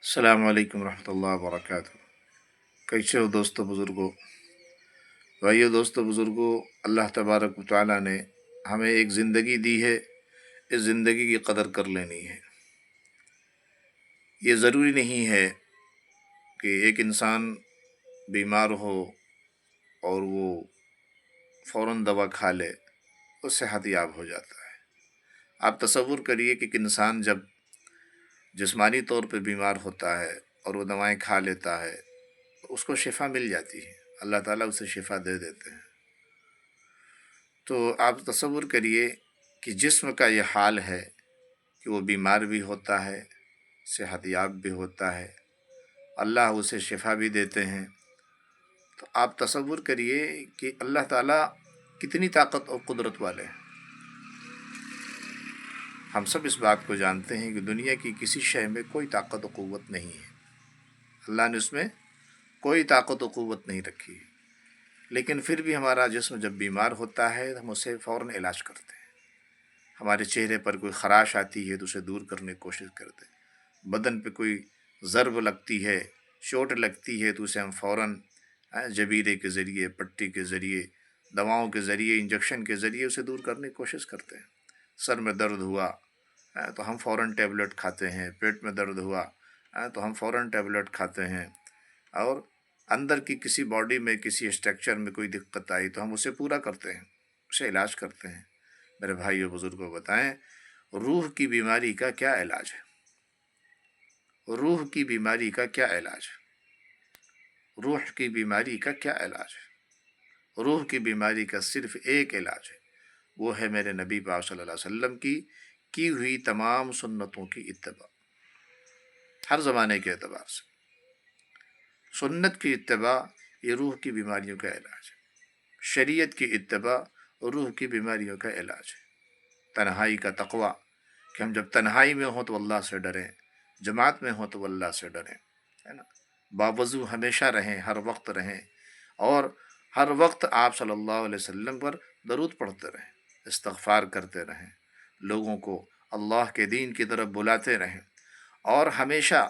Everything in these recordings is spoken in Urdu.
السلام علیکم ورحمۃ اللہ وبرکاتہ۔ کیسے ہو دوستو بزرگوں؟ بھائیو دوستو بزرگوں، اللہ تبارک و تعالیٰ نے ہمیں ایک زندگی دی ہے، اس زندگی کی قدر کر لینی ہے۔ یہ ضروری نہیں ہے کہ ایک انسان بیمار ہو اور وہ فوراً دوا کھا لے وہ صحت یاب ہو جاتا ہے۔ آپ تصور کریے کہ ایک انسان جب جسمانی طور پہ بیمار ہوتا ہے اور وہ دوائیں کھا لیتا ہے تو اس کو شفا مل جاتی ہے، اللہ تعالیٰ اسے شفا دے دیتے ہیں۔ تو آپ تصور کریے کہ جسم کا یہ حال ہے کہ وہ بیمار بھی ہوتا ہے، صحت یاب بھی ہوتا ہے، اللہ اسے شفا بھی دیتے ہیں۔ تو آپ تصور کریے کہ اللہ تعالیٰ کتنی طاقت اور قدرت والے ہیں۔ ہم سب اس بات کو جانتے ہیں کہ دنیا کی کسی شے میں کوئی طاقت و قوت نہیں ہے، اللہ نے اس میں کوئی طاقت و قوت نہیں رکھی ہے، لیکن پھر بھی ہمارا جسم جب بیمار ہوتا ہے ہم اسے فوراً علاج کرتے ہیں۔ ہمارے چہرے پر کوئی خراش آتی ہے تو اسے دور کرنے کی کوشش کرتے ہیں، بدن پہ کوئی ضرب لگتی ہے، چوٹ لگتی ہے تو اسے ہم فوراً جبیرے کے ذریعے، پٹی کے ذریعے، دواؤں کے ذریعے، انجیکشن کے ذریعے اسے دور کرنے کی کوشش کرتے ہیں۔ سر میں درد ہوا تو ہم فوراً ٹیبلٹ کھاتے ہیں، پیٹ میں درد ہوا تو ہم فوراً ٹیبلٹ کھاتے ہیں، اور اندر کی کسی باڈی میں کسی اسٹرکچر میں کوئی دقت آئی تو ہم اسے پورا کرتے ہیں، اسے علاج کرتے ہیں۔ میرے بھائیو بزرگوں بتائیں، روح کی بیماری کا کیا علاج ہے؟ روح کی بیماری کا کیا علاج ہے؟ روح کی بیماری کا کیا علاج ہے؟ روح کی بیماری کا صرف ایک علاج ہے، وہ ہے میرے نبی پاک صلی اللہ علیہ وسلم کی ہوئی تمام سنتوں کی اتباع، ہر زمانے کے اعتبار سے۔ سنت کی اتباع یہ روح کی بیماریوں کا علاج ہے، شریعت کی اتباع روح کی بیماریوں کا علاج ہے۔ تنہائی کا تقوی کہ ہم جب تنہائی میں ہوں تو اللہ سے ڈریں، جماعت میں ہوں تو اللہ سے ڈریں، ہے نا، باوضو ہمیشہ رہیں، ہر وقت رہیں، اور ہر وقت آپ صلی اللہ علیہ وسلم پر درود پڑھتے رہیں، استغفار کرتے رہیں، لوگوں کو اللہ کے دین کی طرف بلاتے رہیں، اور ہمیشہ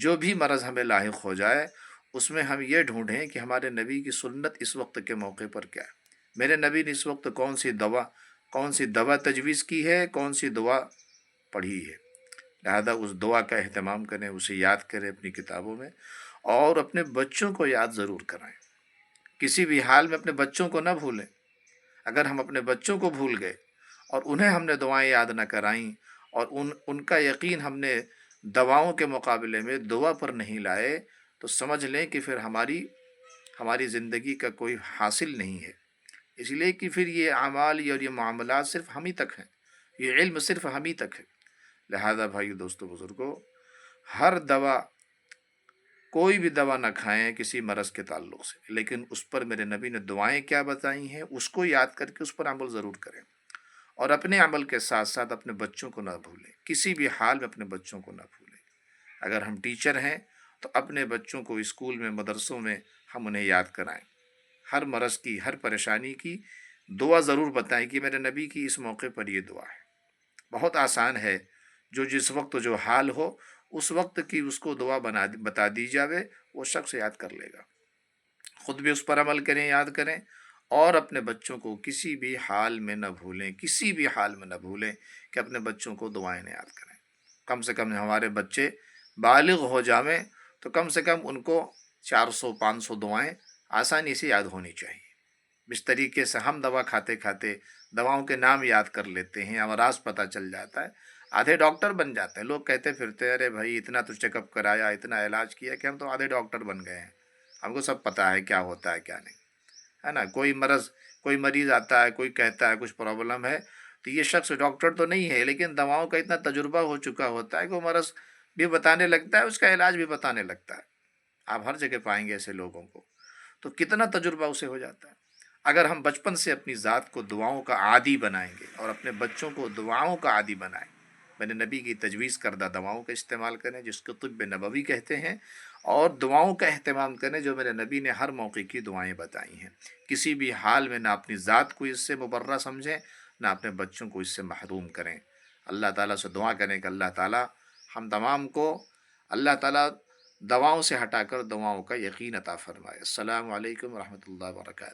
جو بھی مرض ہمیں لاحق ہو جائے اس میں ہم یہ ڈھونڈیں کہ ہمارے نبی کی سنت اس وقت کے موقع پر کیا ہے، میرے نبی نے اس وقت کون سی دوا تجویز کی ہے، کون سی دعا پڑھی ہے۔ لہذا اس دعا کا اہتمام کریں، اسے یاد کریں اپنی کتابوں میں، اور اپنے بچوں کو یاد ضرور کرائیں۔ کسی بھی حال میں اپنے بچوں کو نہ بھولیں۔ اگر ہم اپنے بچوں کو بھول گئے اور انہیں ہم نے دعائیں یاد نہ کرائیں اور ان کا یقین ہم نے دواؤں کے مقابلے میں دعا پر نہیں لائے تو سمجھ لیں کہ پھر ہماری زندگی کا کوئی حاصل نہیں ہے۔ اس لیے کہ پھر یہ اعمال اور یہ معاملات صرف ہم ہی تک ہیں، یہ علم صرف ہم ہی تک ہے۔ لہذا بھائی دوستو بزرگوں، ہر دوا، کوئی بھی دوا نہ کھائیں کسی مرض کے تعلق سے، لیکن اس پر میرے نبی نے دعائیں کیا بتائی ہیں اس کو یاد کر کے اس پر عمل ضرور کریں، اور اپنے عمل کے ساتھ ساتھ اپنے بچوں کو نہ بھولیں، کسی بھی حال میں اپنے بچوں کو نہ بھولیں۔ اگر ہم ٹیچر ہیں تو اپنے بچوں کو اسکول میں، مدرسوں میں ہم انہیں یاد کرائیں، ہر مرض کی، ہر پریشانی کی دعا ضرور بتائیں کہ میرے نبی کی اس موقع پر یہ دعا ہے۔ بہت آسان ہے، جو جس وقت جو حال ہو اس وقت کی اس کو دعا بتا دی جاوے، وہ شخص یاد کر لے گا۔ خود بھی اس پر عمل کریں، یاد کریں، اور اپنے بچوں کو کسی بھی حال میں نہ بھولیں، کسی بھی حال میں نہ بھولیں کہ اپنے بچوں کو دعائیں یاد کریں۔ کم سے کم ہمارے بچے بالغ ہو جاویں تو کم سے کم ان کو 400-500 دعائیں آسانی سے یاد ہونی چاہیے۔ اس طریقے سے ہم دوا کھاتے کھاتے دواؤں کے نام یاد کر لیتے ہیں، امراض پتہ چل جاتا ہے، آدھے ڈاکٹر بن جاتے ہیں۔ لوگ کہتے پھرتے ہیں، ارے بھائی اتنا تو چیک اپ کرایا، اتنا علاج کیا کہ ہم تو آدھے ڈاکٹر بن گئے ہیں، ہم کو سب پتہ ہے کیا ہوتا ہے کیا نہیں، ہے نا۔ کوئی مریض آتا ہے، کوئی کہتا ہے کچھ پرابلم ہے تو یہ شخص ڈاکٹر تو نہیں ہے لیکن دواؤں کا اتنا تجربہ ہو چکا ہوتا ہے کہ وہ مرض بھی بتانے لگتا ہے، اس کا علاج بھی بتانے لگتا ہے۔ آپ ہر جگہ پائیں گے ایسے لوگوں کو، تو کتنا تجربہ اسے ہو جاتا ہے۔ اگر ہم بچپن سے اپنی ذات کو دعاؤں کا عادی بنائیں گے اور اپنے بچوں کو دعاؤں کا عادی بنائیں، میرے نبی کی تجویز کردہ دواؤں کا استعمال کریں جس کو طب نبوی کہتے ہیں، اور دعاؤں کا اہتمام کریں جو میرے نبی نے ہر موقع کی دعائیں بتائی ہیں۔ کسی بھی حال میں نہ اپنی ذات کو اس سے مبرہ سمجھیں، نہ اپنے بچوں کو اس سے محروم کریں۔ اللہ تعالیٰ سے دعا کریں کہ اللہ تعالیٰ ہم تمام کو اللہ تعالیٰ دواؤں سے ہٹا کر دواؤں کا یقین عطا فرمائے۔ السلام علیکم ورحمۃ اللہ وبرکاتہ۔